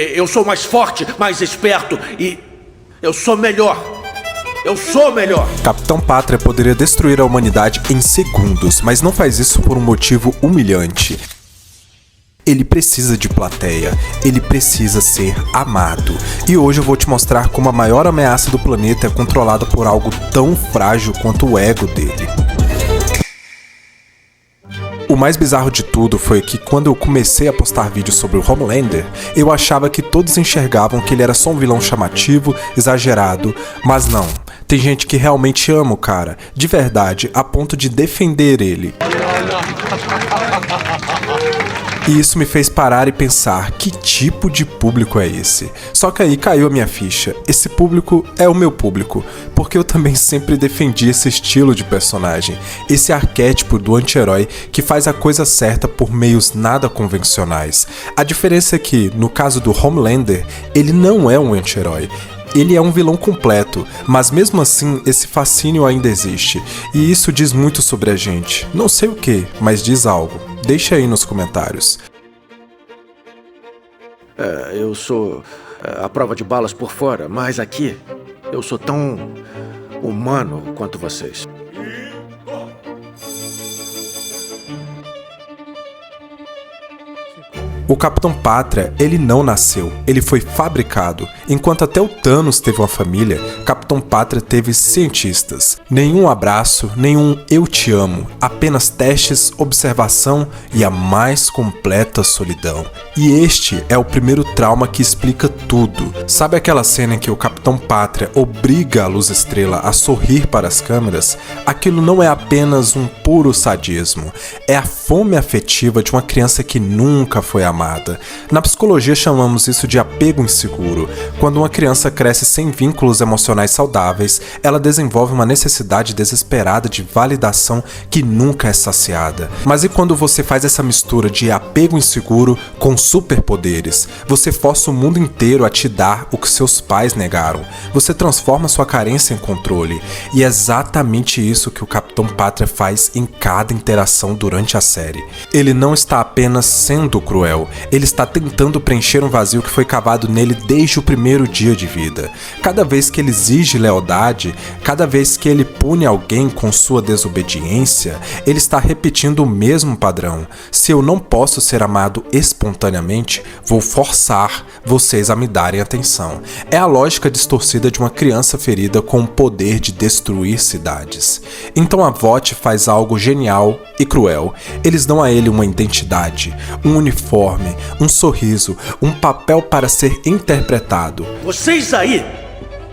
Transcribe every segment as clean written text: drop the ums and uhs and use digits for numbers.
Eu sou mais forte, mais esperto e eu sou melhor. Eu sou melhor. Capitão Pátria poderia destruir a humanidade em segundos, mas não faz isso por um motivo humilhante. Ele precisa de plateia, ele precisa ser amado. E hoje eu vou te mostrar como a maior ameaça do planeta é controlada por algo tão frágil quanto o ego dele. O mais bizarro de tudo foi que quando eu comecei a postar vídeos sobre o Homelander, eu achava que todos enxergavam que ele era só um vilão chamativo, exagerado, mas não. Tem gente que realmente ama o cara, de verdade, a ponto de defender ele. E isso me fez parar e pensar, que tipo de público é esse? Só que aí caiu a minha ficha, esse público é o meu público, porque eu também sempre defendi esse estilo de personagem, esse arquétipo do anti-herói que faz a coisa certa por meios nada convencionais. A diferença é que, no caso do Homelander, ele não é um anti-herói. Ele é um vilão completo, mas mesmo assim esse fascínio ainda existe, e isso diz muito sobre a gente. Não sei o que, mas diz algo. Deixa aí nos comentários. Eu sou a prova de balas por fora, mas aqui eu sou tão humano quanto vocês. O Capitão Pátria, ele não nasceu, ele foi fabricado. Enquanto até o Thanos teve uma família, Capitão Pátria teve cientistas. Nenhum abraço, nenhum eu te amo, apenas testes, observação e a mais completa solidão. E este é o primeiro trauma que explica tudo. Sabe aquela cena em que o Capitão Pátria obriga a Luz Estrela a sorrir para as câmeras? Aquilo não é apenas um puro sadismo, é a fome afetiva de uma criança que nunca foi amada. Na psicologia chamamos isso de apego inseguro. Quando uma criança cresce sem vínculos emocionais saudáveis, ela desenvolve uma necessidade desesperada de validação que nunca é saciada. Mas e quando você faz essa mistura de apego inseguro com superpoderes? Você força o mundo inteiro a te dar o que seus pais negaram. Você transforma sua carência em controle. E é exatamente isso que o Capitão Pátria faz em cada interação durante a série. Ele não está apenas sendo cruel, ele está tentando preencher um vazio que foi cavado nele desde o primeiro dia de vida. Cada vez que ele exige lealdade, cada vez que ele pune alguém com sua desobediência, ele está repetindo o mesmo padrão. Se eu não posso ser amado espontaneamente, vou forçar vocês a me darem atenção. É a lógica distorcida de uma criança ferida com o poder de destruir cidades. Então a VOT faz algo genial e cruel. Eles dão a ele uma identidade, um uniforme, um sorriso, um papel para ser interpretado. Vocês aí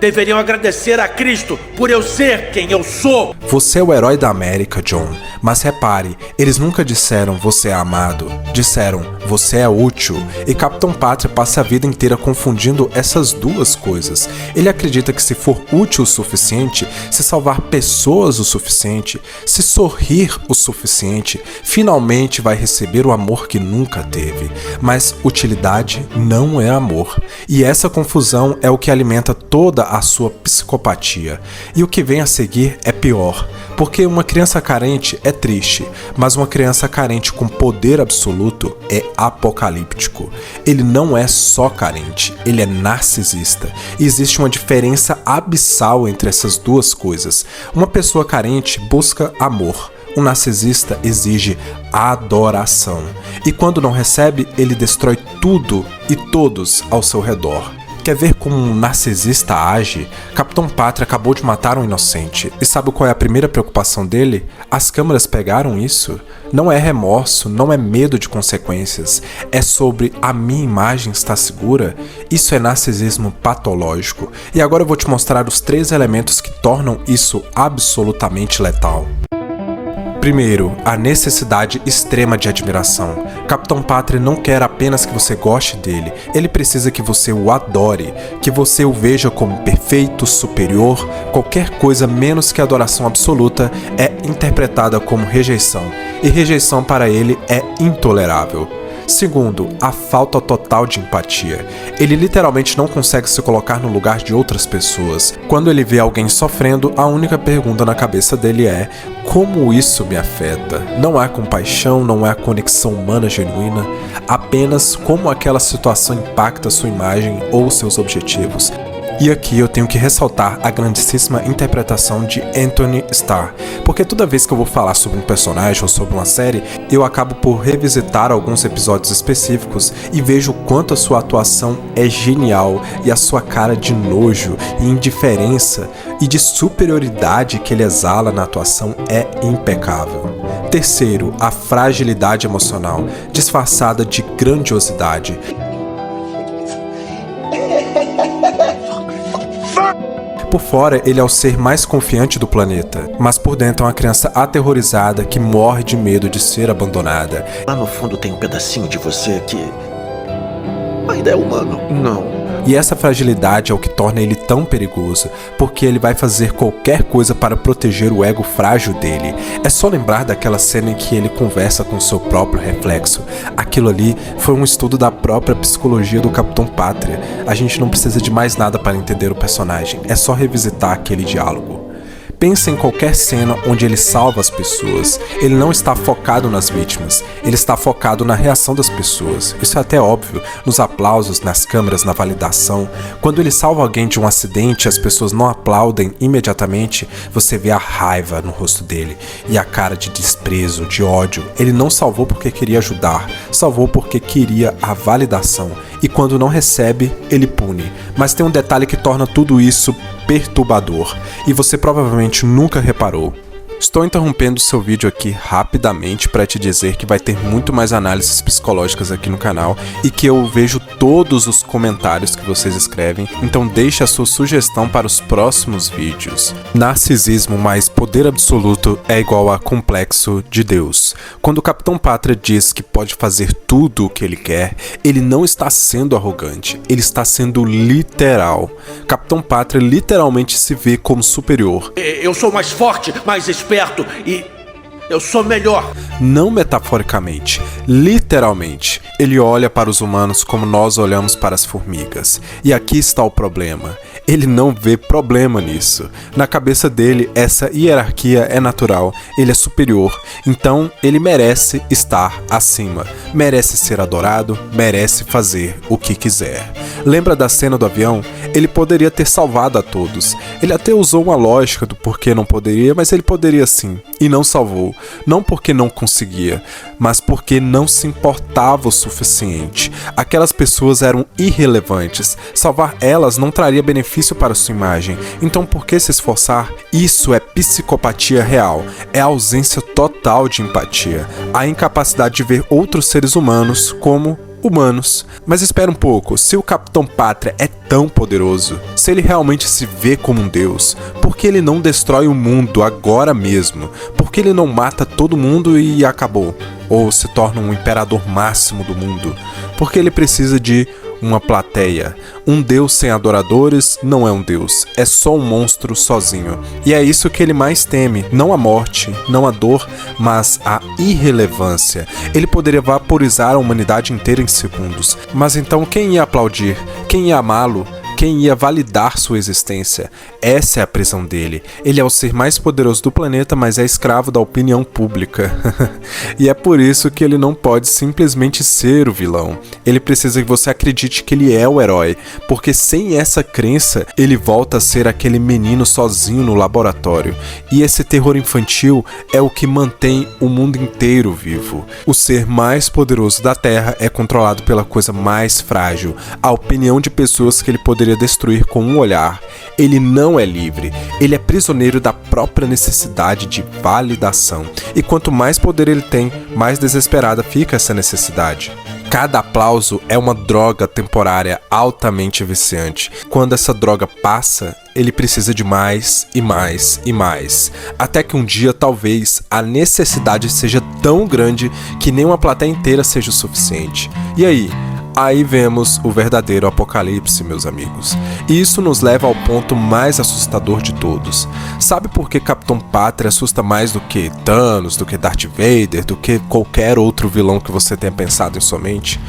deveriam agradecer a Cristo por eu ser quem eu sou. Você é o herói da América, John. Mas repare, eles nunca disseram você é amado. Disseram você é útil. E Capitão Pátria passa a vida inteira confundindo essas duas coisas. Ele acredita que se for útil o suficiente, se salvar pessoas o suficiente, se sorrir o suficiente, finalmente vai receber o amor que nunca teve. Mas utilidade não é amor. E essa confusão é o que alimenta toda a sua psicopatia. E o que vem a seguir é pior, porque uma criança carente é triste, mas uma criança carente com poder absoluto é apocalíptico. Ele não é só carente, ele é narcisista. E existe uma diferença abissal entre essas duas coisas. Uma pessoa carente busca amor. Um narcisista exige adoração. E quando não recebe, ele destrói tudo e todos ao seu redor. Quer ver como um narcisista age? Capitão Pátria acabou de matar um inocente. E sabe qual é a primeira preocupação dele? As câmeras pegaram isso? Não é remorso, não é medo de consequências. É sobre a minha imagem estar segura? Isso é narcisismo patológico. E agora eu vou te mostrar os 3 elementos que tornam isso absolutamente letal. Primeiro, a necessidade extrema de admiração. Capitão Pátria não quer apenas que você goste dele, ele precisa que você o adore, que você o veja como perfeito, superior. Qualquer coisa menos que adoração absoluta é interpretada como rejeição, e rejeição para ele é intolerável. Segundo, a falta total de empatia. Ele literalmente não consegue se colocar no lugar de outras pessoas. Quando ele vê alguém sofrendo, a única pergunta na cabeça dele é: como isso me afeta? Não há compaixão, não há conexão humana genuína, apenas como aquela situação impacta sua imagem ou seus objetivos. E aqui eu tenho que ressaltar a grandíssima interpretação de Anthony Starr, porque toda vez que eu vou falar sobre um personagem ou sobre uma série, eu acabo por revisitar alguns episódios específicos e vejo o quanto a sua atuação é genial e a sua cara de nojo e indiferença e de superioridade que ele exala na atuação é impecável. Terceiro, a fragilidade emocional, disfarçada de grandiosidade. Por fora, ele é o ser mais confiante do planeta, mas por dentro é uma criança aterrorizada que morre de medo de ser abandonada. Lá no fundo tem um pedacinho de você que ainda é humano. Não. E essa fragilidade é o que torna ele tão perigoso, porque ele vai fazer qualquer coisa para proteger o ego frágil dele. É só lembrar daquela cena em que ele conversa com seu próprio reflexo. Aquilo ali foi um estudo da própria psicologia do Capitão Pátria. A gente não precisa de mais nada para entender o personagem, é só revisitar aquele diálogo. Pensa em qualquer cena onde ele salva as pessoas. Ele não está focado nas vítimas, ele está focado na reação das pessoas. Isso é até óbvio, nos aplausos, nas câmeras, na validação. Quando ele salva alguém de um acidente e as pessoas não aplaudem imediatamente, você vê a raiva no rosto dele e a cara de desprezo, de ódio. Ele não salvou porque queria ajudar, salvou porque queria a validação. E quando não recebe, ele pune. Mas tem um detalhe que torna tudo isso perturbador, e você provavelmente nunca reparou. Estou interrompendo seu vídeo aqui rapidamente para te dizer que vai ter muito mais análises psicológicas aqui no canal e que eu vejo todos os comentários que vocês escrevem, então deixe a sua sugestão para os próximos vídeos. Narcisismo mais poder absoluto é igual a complexo de Deus. Quando o Capitão Pátria diz que pode fazer tudo o que ele quer, ele não está sendo arrogante, ele está sendo literal. Capitão Pátria literalmente se vê como superior. Eu sou mais forte, mais esperto e eu sou melhor. Não metaforicamente, literalmente. Ele olha para os humanos como nós olhamos para as formigas. E aqui está o problema. Ele não vê problema nisso. Na cabeça dele, essa hierarquia é natural. Ele é superior. Então, ele merece estar acima. Merece ser adorado, merece fazer o que quiser. Lembra da cena do avião? Ele poderia ter salvado a todos. Ele até usou uma lógica do porquê não poderia, mas ele poderia sim. E não salvou. Não porque não conseguia, mas porque não se importava o suficiente. Aquelas pessoas eram irrelevantes. Salvar elas não traria benefício para sua imagem. Então por que se esforçar? Isso é psicopatia real. É a ausência total de empatia. A incapacidade de ver outros seres humanos como humanos. Mas espera um pouco, se o Capitão Pátria é tão poderoso, se ele realmente se vê como um deus, por que ele não destrói o mundo agora mesmo? Por que ele não mata todo mundo e acabou? Ou se torna um imperador máximo do mundo? Porque ele precisa de uma plateia. Um deus sem adoradores não é um deus, é só um monstro sozinho. E é isso que ele mais teme, não a morte, não a dor, mas a irrelevância. Ele poderia vaporizar a humanidade inteira em segundos, mas então quem ia aplaudir? Quem ia amá-lo? Quem ia validar sua existência? Essa é a prisão dele. Ele é o ser mais poderoso do planeta, mas é escravo da opinião pública. E é por isso que ele não pode simplesmente ser o vilão. Ele precisa que você acredite que ele é o herói, porque sem essa crença, ele volta a ser aquele menino sozinho no laboratório. E esse terror infantil é o que mantém o mundo inteiro vivo. O ser mais poderoso da Terra é controlado pela coisa mais frágil, a opinião de pessoas que ele poderia destruir com um olhar. Ele não é livre, ele é prisioneiro da própria necessidade de validação. E quanto mais poder ele tem, mais desesperada fica essa necessidade. Cada aplauso é uma droga temporária altamente viciante. Quando essa droga passa, ele precisa de mais e mais e mais. Até que um dia, talvez, a necessidade seja tão grande que nem uma plateia inteira seja o suficiente. E aí? Aí vemos o verdadeiro apocalipse, meus amigos. E isso nos leva ao ponto mais assustador de todos. Sabe por que Capitão Pátria assusta mais do que Thanos, do que Darth Vader, do que qualquer outro vilão que você tenha pensado em sua mente?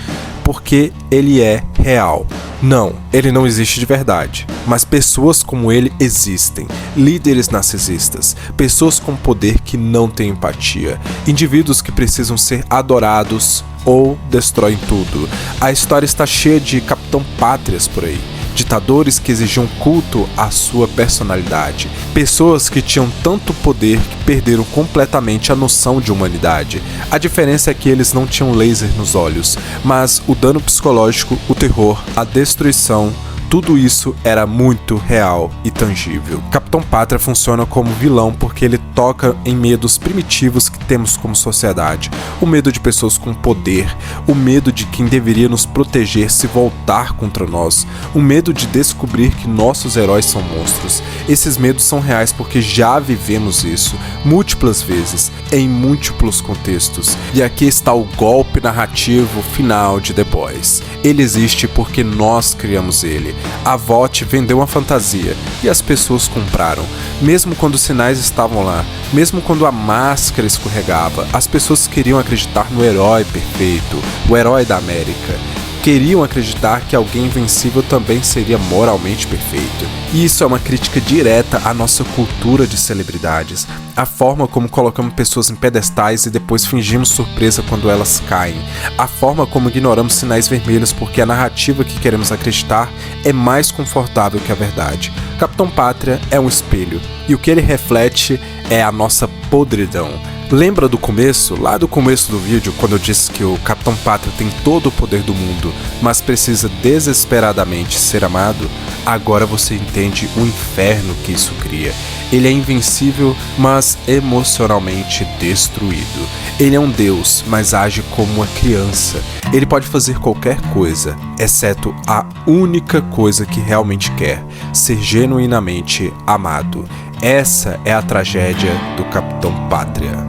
Porque ele é real. Não, ele não existe de verdade, mas pessoas como ele existem, líderes narcisistas, pessoas com poder que não têm empatia, indivíduos que precisam ser adorados ou destroem tudo. A história está cheia de Capitão Pátrias por aí. Ditadores que exigiam culto à sua personalidade. Pessoas que tinham tanto poder que perderam completamente a noção de humanidade. A diferença é que eles não tinham laser nos olhos, mas o dano psicológico, o terror, a destruição, tudo isso era muito real e tangível. Capitão Pátria funciona como vilão porque ele toca em medos primitivos que temos como sociedade. O medo de pessoas com poder, o medo de quem deveria nos proteger se voltar contra nós, o medo de descobrir que nossos heróis são monstros. Esses medos são reais porque já vivemos isso múltiplas vezes, em múltiplos contextos. E aqui está o golpe narrativo final de The Boys. Ele existe porque nós criamos ele. A VOT vendeu uma fantasia e as pessoas compraram. Mesmo quando os sinais estavam lá, mesmo quando a máscara escorregava, as pessoas queriam acreditar no herói perfeito, o herói da América. Queriam acreditar que alguém invencível também seria moralmente perfeito. E isso é uma crítica direta à nossa cultura de celebridades, a forma como colocamos pessoas em pedestais e depois fingimos surpresa quando elas caem, a forma como ignoramos sinais vermelhos porque a narrativa que queremos acreditar é mais confortável que a verdade. Capitão Pátria é um espelho, e o que ele reflete é a nossa podridão. Lembra do começo, lá do começo do vídeo, quando eu disse que o Capitão Pátria tem todo o poder do mundo, mas precisa desesperadamente ser amado? Agora você entende o inferno que isso cria. Ele é invencível, mas emocionalmente destruído. Ele é um deus, mas age como uma criança. Ele pode fazer qualquer coisa, exceto a única coisa que realmente quer: ser genuinamente amado. Essa é a tragédia do Capitão Pátria.